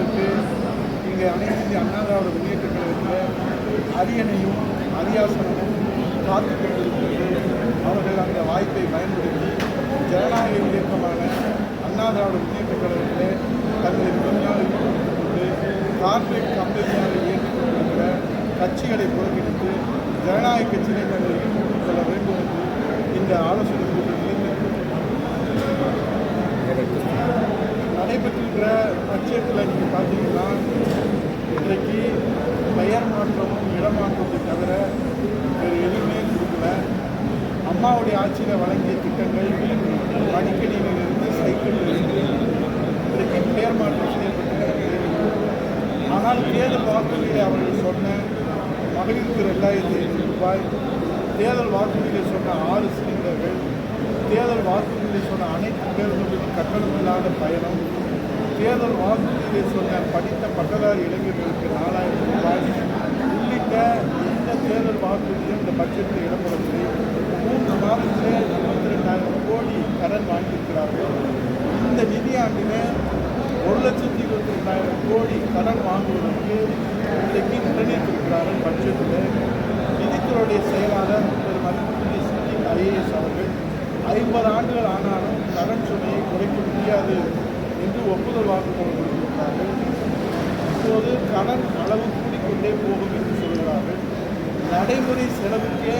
மக்களுக்கு இங்கே அனைத்து இந்திய அண்ணா திராவிட முன்னேற்ற கழகத்தில் அரியணையும் அரியாசனமும் காத்து கொண்டிருக்கிறது. அவர்கள் அந்த வாய்ப்பை பயன்படுத்தி ஜனநாயக இயக்கமான அண்ணா திராவிட முன்னேற்ற கழகத்தில் தங்களை முழுமையாக ஈடுபட்டுக் கொண்டு கார்ப்பரேட் கம்பெனியாக இயக்கிக் கொண்டிருக்கிற கட்சிகளை புறக்கணித்து ஜனநாயக கட்சியை தங்களை ஈடுபட்டுக் கொள்ள வேண்டும் என்று இந்த ஆலோசனை கூட்டத்தில் நடைபெற்றிருக்கிற பட்சத்தில் நீங்கள் பார்த்தீங்கன்னா இன்றைக்கு பெயர் மாற்றமும் இடமாற்றத்தை தவிர வேறு எதுவுமே கொடுக்கல. அம்மாவுடைய ஆட்சியில் வழங்கிய திட்டங்கள் மடிக்கணியிலிருந்து சைக்கிளிலிருந்து இன்றைக்கு பெயர் மாற்றம் செய்யப்பட்டிருக்கிறது. ஆனால் தேர்தல் வாக்குறுதியை அவர்கள் சொன்ன மகளிருக்கு 2500 ரூபாய், தேர்தல் வாக்குறுதியை சொன்ன 6 சிலிண்டர்கள், தேர்தல் வாக்குறுதியை சொன்ன அனைத்து பேருந்துகளும் கட்டணமில்லாத பயணம், தேர்தல் வாக்குறுதியை சொன்ன படித்த பட்டதாரி இளைஞர்களுக்கு 4000 ரூபாய் உள்ளிட்ட எந்த தேர்தல் வாக்குறுதியும் இந்த பட்ஜெட்டில் இடம்பெறவில்லை. 3 மாதத்திலே 22,000 கோடி கடன் வாங்கியிருக்கிறார்கள். இந்த நிதியாண்டிலே 1,22,000 கோடி கடன் வாங்குவதற்கு இன்றைக்கு நிர்ணயித்திருக்கிறார்கள். பட்ஜெட்டில் நிதித்துறையுடைய செயலாளர் திரு மதிப்புக்குரிய சித்திக் ஐஏஎஸ் அவர்கள் 50 ஆண்டுகள் ஆனாலும் கடன் சுமையை குறைக்க முடியாது என்று ஒப்புதல் வாக்குமூலம் கொடுத்திருக்கிறார்கள். இப்போது கடன் அளவு கூடிக்கொண்டே போகும் என்று சொல்கிறார்கள். நடைமுறை செலவுக்கே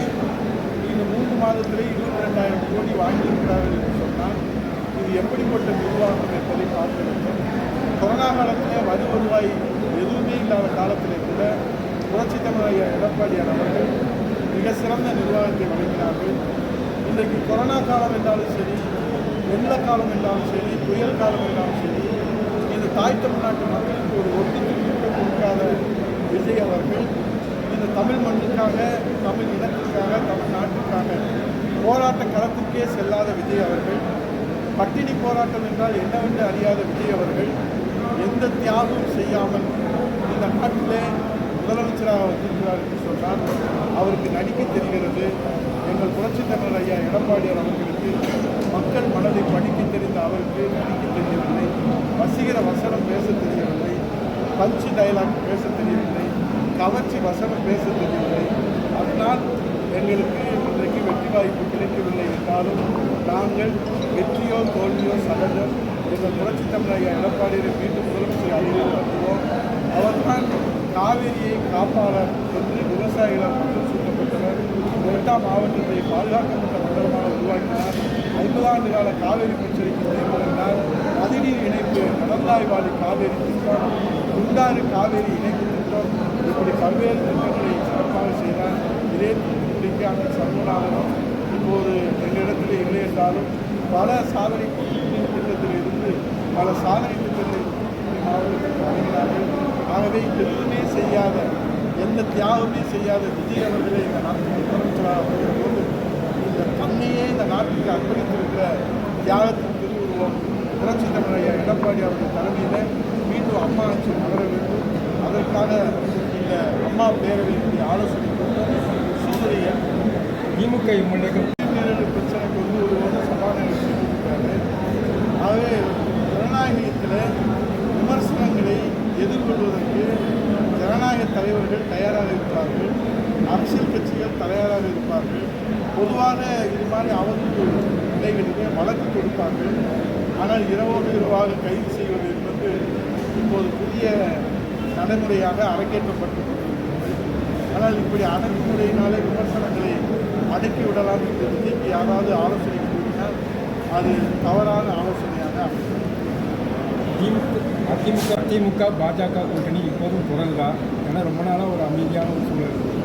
இந்த 3 மாதத்திலே 22,000 கோடி வாங்கியிருக்கிறார்கள் என்று சொன்னால் இது எப்படிப்பட்ட நிர்வாகம் என்பதை பார்க்க வேண்டும். கொரோனா காலத்தில் வரி வருவாய் எதுவுமே இல்லாத காலத்திலே கூட புரட்சித் தமிழர் எடப்பாடியார் அவர்கள் மிக சிறந்த நிர்வாகத்தை வழங்கினார்கள். இன்றைக்கு கொரோனா காலம் என்றாலும் சரி, வெள்ள காலம் என்றாலும் சரி, புயல் காலம் என்றாலும் சரி, இந்த தாய் தமிழ்நாட்டு மக்களுக்கு ஒரு ஒட்டுக்கு கொடுக்காத விஜய் அவர்கள் இந்த தமிழ் மண்ணுக்காக, தமிழ் இனத்திற்காக, தமிழ் நாட்டுக்காக போராட்ட களத்துக்கே செல்லாத விஜய் அவர்கள், பட்டினி போராட்டம் என்றால் என்னவென்று அறியாத விஜய் அவர்கள் எந்த தியாகமும் செய்யாமல் இந்த நாட்டிலே முதலமைச்சராக வந்திருக்கிறார் என்று சொன்னால் அவருக்கு நடிக்க தெரிகிறது. எங்கள் புரட்சித் தமிழர் ஐயா எடப்பாடியார் அவர்களுக்கு மக்கள் மனதை படிக்க தெரிந்த அவருக்கு நடிக்க தெரியவில்லை, வசீகர வசனம் பேச தெரியவில்லை, பஞ்சு டைலாக் பேச தெரியவில்லை, கவர்ச்சி வசனம் பேச தெரியவில்லை. அதனால் எங்களுக்கு இன்றைக்கு வெற்றி வாய்ப்பு கிடைக்கவில்லை என்றாலும் நாங்கள் வெற்றியோ தோல்வியோ சகஜம். எங்கள் புரட்சித் தமிழர் ஐயா எடப்பாடியை மீண்டும் முதலமைச்சர் அறிவியல் வருவோம். அவர்தான் காவிரியை காப்பாளர் என்று விவசாயிகளால் குற்றம் சூட்டப்பட்டவர். டெல்டா மாவட்டத்தை பாதுகாக்கப்பட்ட மண்டலமாக உருவாக்கினார். 50 ஆண்டு கால காவிரி பிரச்சனைக்கு தீர்வு கண்டார். நதிநீர் இணைப்பு, நடந்தாய்வாடி காவேரி திட்டம், குண்டாறு காவேரி இணைப்பு திட்டம், இப்படி பல்வேறு திட்டங்களை சிறப்பாக செய்தார். இதே தூத்துக்குடிக்கு அந்த சண்முகநாதனும் இப்போது எங்களிடத்தில் இல்லை என்றாலும் பல சாதனை திட்டத்தில் இருந்து பல சாதனை திட்டங்களை மாவட்டத்தில் வழங்கினார்கள். ஆகவே எதுவுமே செய்யாத, எந்த தியாகமே செய்யாத விஜய் அவர்களே இந்த நாட்டுக்கு முதலமைச்சராக வருகிற போது இந்த தன்னையே இந்த நாட்டுக்கு அர்ப்பணித்திருக்கிற தியாகத்தின் திருவுருவம் புரட்சித் தமிழர் எடப்பாடி அவர்கள் தலைமையில் மீண்டும் அம்மா ஆட்சி மலர வேண்டும். அதற்காக இந்த அம்மா பேரவையினுடைய ஆலோசனை கூட்டம் சூழ்நிலையில் திமுக எம்எல்ஏக்கள் பிரச்சனை கொண்டு வருவது சபாநாயகர் சொல்லியிருக்காரு. ஆகவே ஜனநாயகத்தில் விமர்சனங்களை எதிர்கொள்வதற்கு ஜனநாயக தலைவர்கள் தயாராக இருப்பார்கள், அரசியல் கட்சிகள் தயாராக இருப்பார்கள். பொதுவாக இது மாதிரி அவதூறு நிலைகளிலே வழக்கு கொடுப்பார்கள். ஆனால் இரவோடு இரவாக கைது செய்வது என்பது இப்போது புதிய நடைமுறையாக அரங்கேற்றப்பட்டு கொண்டிருக்கிறது. ஆனால் இப்படி அடக்குமுறையினாலே விமர்சனங்களை அடக்கி விடலாம் என்று விஜய்க்கு யாராவது ஆலோசனை கூறினால் அது தவறான ஆலோசனையாக அமைக்கும். அதிமுக பாஜக கூட்டணி இப்போதும் குரல்தா? ஏன்னா ரொம்ப நாளாக ஒரு அமைதியான ஒரு சூழல் இருக்குது.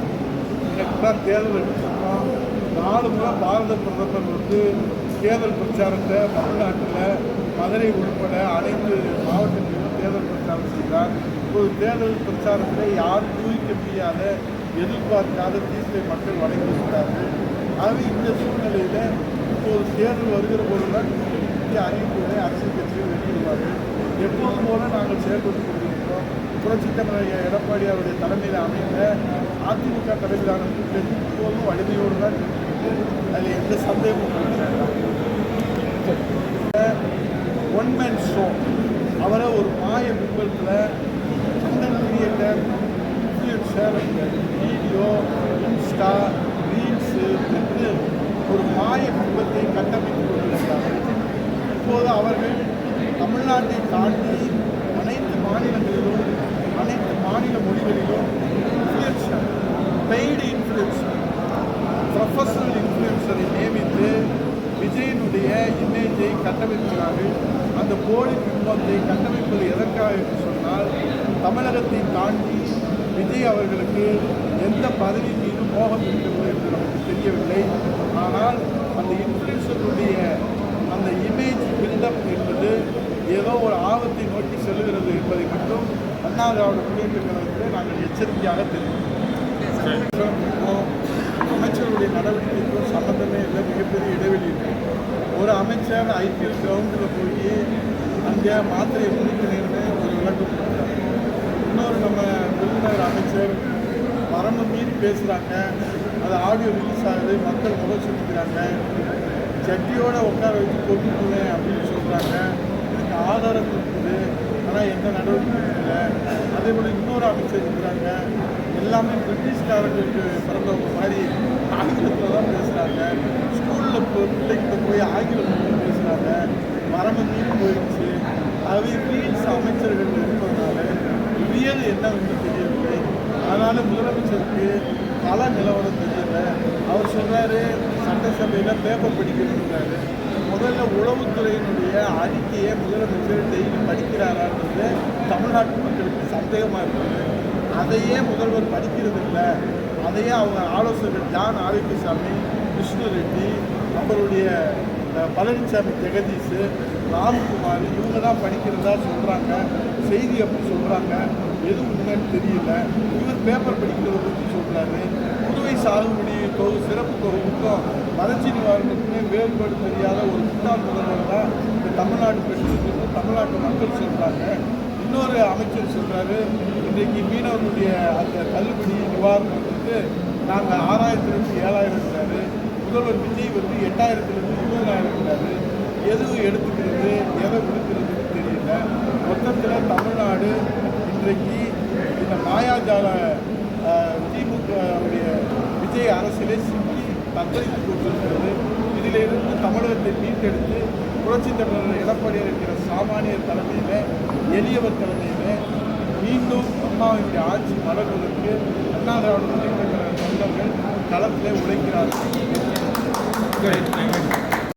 இன்னைக்குதான் தேர்தல் எடுத்துருக்கோம். 4 முறை பாரத பிரதமர் வந்து தேர்தல் பிரச்சாரத்தை தமிழ்நாட்டில் மதுரை உட்பட அனைத்து மாவட்டங்களிலும் தேர்தல் பிரச்சாரம் செய்தார். இப்போது தேர்தல் பிரச்சாரத்தில் யாரும் ஊகிக்க முடியாத, எதிர்பார்க்காத தீர்ப்பை மக்கள் வழங்கியிருக்கிறார்கள். ஆகவே இந்த சூழ்நிலையில் இப்போது தேர்தல் வருகிற போதுதான் புதிய அறிவிப்புகளை அரசியல் கட்சிகள் வெளியிடுவார்கள். எப்போதும் போல நாங்கள் செயல்பட்டு கொண்டிருக்கிறோம். புரட்சித் தமிழர் எடப்பாடி அவருடைய தலைமையில் அமைந்த அதிமுக தலைமையிலான கூட்டணி இப்போதும் வலிமையோடு தான் இருக்கிறது. அதில் எந்த சந்தேகமும் வேண்டாம். ஒன் மேன் ஷோ அவரை ஒரு மாய பிம்பத்தில் content creator, influencer, video, insta, reels என்று ஒரு மாய பிம்பத்தை கட்டமைத்து கொண்டிருக்கிறார்கள். இப்போது அவர்கள் தமிழ்நாட்டை தாண்டி அனைத்து மாநிலங்களிலும் அனைத்து மாநில மொழிகளிலும் இன்ஃப்ளூயன்சர், பெய்டு இன்ஃப்ளூயன்சர், ப்ரொஃபஷனல் இன்ஃப்ளூயன்சரை நியமித்து விஜயனுடைய இமேஜை கட்டமைக்கிறார்கள். அந்த போலி பிம்பத்தை கட்டமைப்பது எதற்காக என்று சொன்னால், தமிழகத்தை தாண்டி விஜய் அவர்களுக்கு எந்த பதவி மீது மோகம் இருக்கிறது என்று நமக்கு தெரியவில்லை. ஆனால் அந்த இன்ஃப்ளூயன்சருடைய அந்த இமேஜ் பில்டப் என்பது ஏதோ ஒரு ஆபத்தை நோக்கி செல்கிறது என்பதை மட்டும் அண்ணா திராவிட முன்னேற்ற கழகத்தில் நாங்கள் எச்சரிக்கையாக தெரிவிக்கிறோம். அமைச்சருடைய நடவடிக்கைக்கும் சம்மந்தமே இல்லை, மிகப்பெரிய இடைவெளி இருக்கு. ஒரு அமைச்சர் ஐபிஎல் கிரவுண்டில் போய் அங்கே மாத்திரையை முடிக்கணும்னு ஒரு விளக்கம் கொடுக்குறாங்க. இன்னொரு நம்ம விருதுநகர் அமைச்சர் வரம்பு மீறி பேசுகிறாங்க, அது ஆடியோ ரிலீஸ் ஆகுது, மக்கள் முகம் சுற்றிக்கிறாங்க, சட்டியோடு உட்கார வச்சு கொண்டுக்குவேன் அப்படின்னு சொல்கிறாங்க. இதுக்கு ஆதாரம் இருக்குது, ஆனால் எந்த நடவடிக்கையும் இல்லை. அதே போல் இன்னொரு அமைச்சர் இருக்கிறாங்க, எல்லாமே பிரிட்டிஷ்காரங்களுக்கு பிறந்தவங்க மாதிரி ஆங்கிலத்தில் தான் பேசுகிறாங்க. ஸ்கூலில் பிள்ளைகிட்ட போய் ஆங்கிலத்தில் பேசுகிறாங்க. வரம்பு மீறி போயிடுச்சு. அவை ரீல்ஸ் அமைச்சர்கள் இருப்பதனால ரியல் என்னவென்று தெரியவில்லை. அதனால் முதலமைச்சருக்கு பல நிலவரம் தெரியல. அவர் சொல்கிறாரு சட்டசபையில் பேப்பர் படிக்கணுங்கிறாரு. முதல்ல உளவுத்துறையினுடைய அறிக்கையை முதலமைச்சர் டெய்லி படிக்கிறாரான்றது தமிழ்நாட்டு மக்களுக்கு சந்தேகமாக இருக்குது. அதையே முதல்வர் படிக்கிறது இல்லை. அதையே அவங்க ஆலோசகர் ஜான் ஆரோக்கியசாமி, விஷ்ணு ரெட்டி, அவருடைய பழனிசாமி ஜெகதீஷ், ராம்குமார் இவங்க தான் படிக்கிறதா சொல்கிறாங்க. செய்தி அப்படி சொல்கிறாங்க, எதுவும் உண்மைன்னு தெரியல. இவர் பேப்பர் படிக்கிறத பற்றி சொல்கிறாரு. புதுவை சாகுபடி சிறப்பு தொகுப்புக்கும் வறட்சி நிவாரணத்துக்குமே வேறுபாடு தெரியாத ஒரு முன்னாள் முதல்வர் தான் இந்த தமிழ்நாடு பெற்று தமிழ்நாட்டு மக்கள் சொல்கிறாங்க. இன்னொரு அமைச்சர் சொல்கிறாரு, இன்றைக்கு மீனவர்களுடைய அந்த தள்ளுபடி நிவாரணத்துக்கு நாங்கள் 6000லேருந்து 7000 முதல்வர் விஜய் வந்து 8000லேருந்து 20,000 எதுவும் எடுத்துக்கிறது எதை விடுக்கிறதுன்னு தெரியல. மொத்தத்தில் தமிழ்நாடு இன்றைக்கு இந்த மாயாஜால திமுகவுடைய விஜய் அரசியலை சிக்கி தத்தளித்து கொண்டிருக்கிறது. இதிலிருந்து தமிழகத்தை மீட்டெடுத்து புரட்சித் தலைவர் எடப்பாடியார் இருக்கிற சாமானியர் தலைமையில், எளியவர் தலைமையில் மீண்டும் அம்மாவினுடைய ஆட்சி மலர்வதற்கு அண்ணா திராவிட முன்னேற்ற கழக தொண்டர்கள் களத்தில் உழைக்கிறார்கள்.